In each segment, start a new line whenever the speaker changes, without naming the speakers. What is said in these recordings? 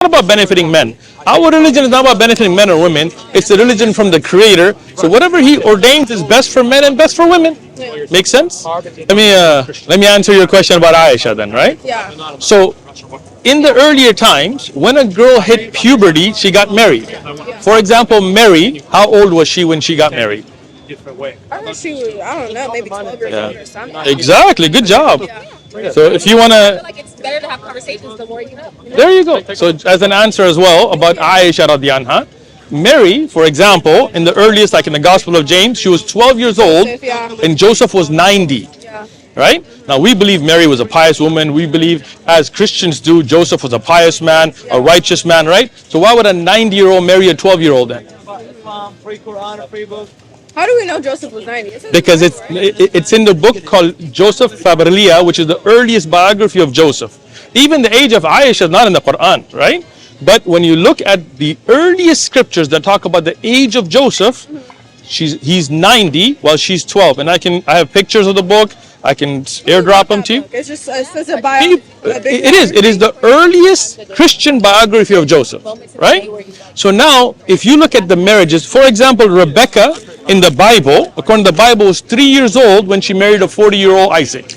Not about benefiting men. Our religion is not about benefiting men or women. It's the religion from the Creator. So whatever He ordains is best for men and best for women. Make sense? Let me answer your question about Aisha then, right?
Yeah.
So in the earlier times, when a girl hit puberty, she got married. For example, Mary, how old was she when she got married?
I heard she was, I don't know, maybe 12 years old or something.
Exactly. Good job. So if you want to,
Like it's better to have conversations the more you know.
there you go. So as an answer as well about Aisha radhiyallahu anha, Mary, for example, in the earliest, like in the Gospel of James, she was 12 years old and Joseph was 90.
Yeah.
Right? Now we believe Mary was a pious woman. We believe, as Christians do, Joseph was a pious man, a righteous man, right? So why would a 90-year-old marry a 12-year-old then?
How do we know Joseph was 90?
Because it's in the book called Joseph Fabrilia, which is the earliest biography of Joseph. Even the age of Aisha is not in the Quran, right? But when you look at the earliest scriptures that talk about the age of Joseph, he's 90 while she's 12, and I have pictures of the book. I can airdrop them to you.
It's just it's a bio.
It is the earliest Christian biography of Joseph, right? So now, if you look at the marriages, for example, Rebecca in the Bible, according to the Bible, was 3 years old when she married a 40-year-old Isaac,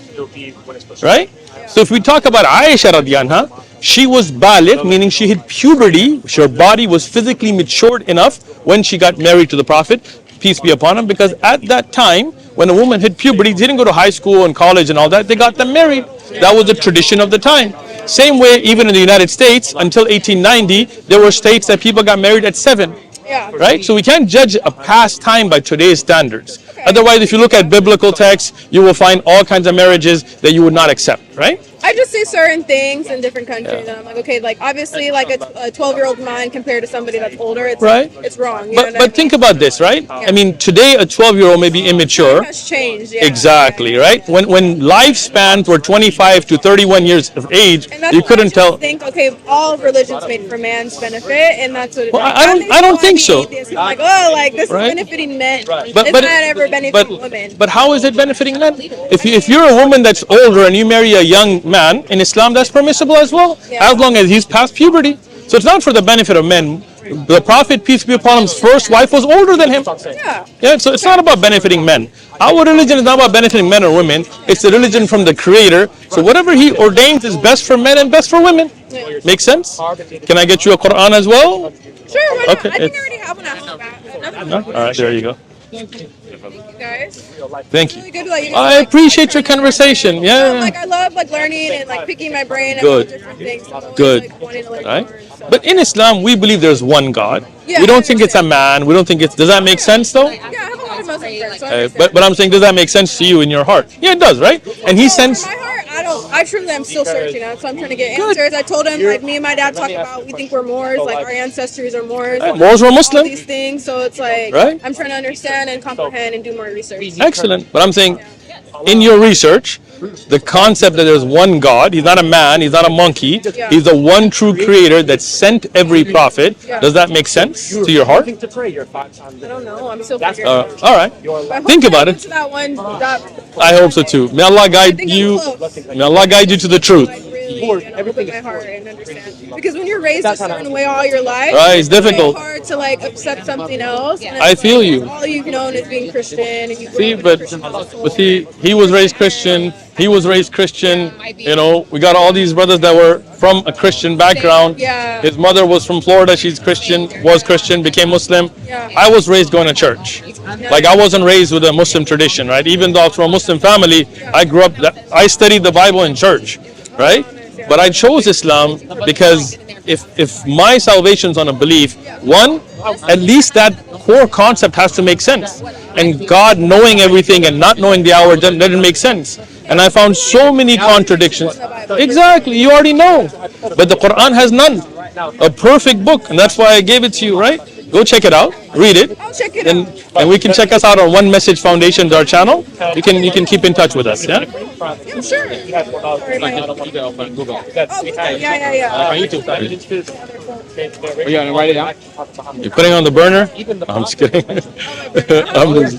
right? So if we talk about Aisha radhiyallahu anha, she was baligh, meaning she hit puberty. Her body was physically matured enough when she got married to the Prophet, peace be upon him, because at that time, when a woman hit puberty, they didn't go to high school and college and all that, they got them married. That was the tradition of the time. Same way, even in the United States, until 1890, there were states that people got married at 7.
Yeah.
Right? So we can't judge a past time by today's standards. Otherwise, if you look at biblical texts, you will find all kinds of marriages that you would not accept, right?
I just see certain things in different countries, and I'm like, okay, like obviously, like a 12-year-old mind compared to somebody that's older, it's
Right.
It's wrong. You know what I
But think about this, right? I mean, today a 12-year-old may be immature.
mean? It has changed. Yeah.
Exactly, right? When lifespans were 25 to 31 years of age,
And that's
you
why
couldn't
I
tell.
think, okay, all religions made for man's benefit, and that's what.
Well, I don't think so.
I'm like, oh, like this
Right.
is benefiting men.
But
It's not ever benefiting women.
but how is it benefiting men? If you're a woman that's older and you marry a young man in Islam, that's permissible as well, as long as he's past puberty. So it's not for the benefit of men. The Prophet, peace be upon him's first wife was older than him.
Yeah.
Yeah, so it's not about benefiting men. Our religion is not about benefiting men or women. It's the religion from the Creator. So whatever He ordains is best for men and best for women. Make sense? Can I get you a Quran as well?
Sure. Why not?
Okay,
I think I
it's-
already have one at home.
No? All right, there you go.
Thank you guys.
Thank
Really
you.
good. Like, you
I appreciate your conversation. Yeah.
Like I love like learning and like picking my brain
Good.
about different things. I'm always,
Good.
like, wanting to learn
Right?
more, so.
But in Islam, we believe there's one God.
Yeah,
We don't
I
think it's a man. We don't think it's. Does that make sense though?
Yeah, I have a lot of Muslim friends. So I understand.
But I'm saying, does that make sense to you in your heart? Yeah, it does, right? And He
So
sends.
in my heart, I truly am still searching. So I'm trying to get answers. I told him like me and my dad talk about we think we're Moors, like our ancestors are Moors.
Moors were
All
Muslim.
these things. So it's like
Right.
I'm trying to understand and comprehend and do more research.
Excellent. But I'm saying, in your research, the concept that there's one God, He's not a man, He's not a monkey, He's the one true Creator that sent every prophet. Does that make sense to your heart?
I don't know. I'm still figuring it out.
All right.
I hope
Think
I
about
get
it.
to that one. That,
I hope so too. May Allah guide
think I'm
you.
close.
May Allah guide you to the truth.
like really open my heart and understand. Because when you're raised a certain way all your life,
Right, it's difficult.
hard to like accept something else. And
I
it's
feel
like,
you.
All you've known is being Christian, and you
See,
grew up in a
but
Christian household.
see, he was raised Christian. He was raised Christian. You know, we got all these brothers that were from a Christian background.
Yeah.
His mother was from Florida. She's Christian, was Christian, became Muslim.
Yeah.
I was raised going to church. Like I wasn't raised with a Muslim tradition, right? Even though I was from a Muslim family, I grew up. I studied the Bible in church, right? But I chose Islam because if my salvation's on a belief, one, at least that core concept has to make sense. And God knowing everything and not knowing the hour doesn't make sense. And I found so many contradictions. Exactly, you already know. But the Quran has none. A perfect book, and that's why I gave it to you, right? Go check it out, read it,
I'll check it
and
out.
and we can check us out on One Message Foundation, our channel. You can keep in touch with us, yeah.
Yeah, sure. Sorry, my-
Google.
Oh, yeah.
On YouTube. Oh, yeah, and write it down.
You're putting on the burner. I'm just kidding. I'm just
And,
I'm just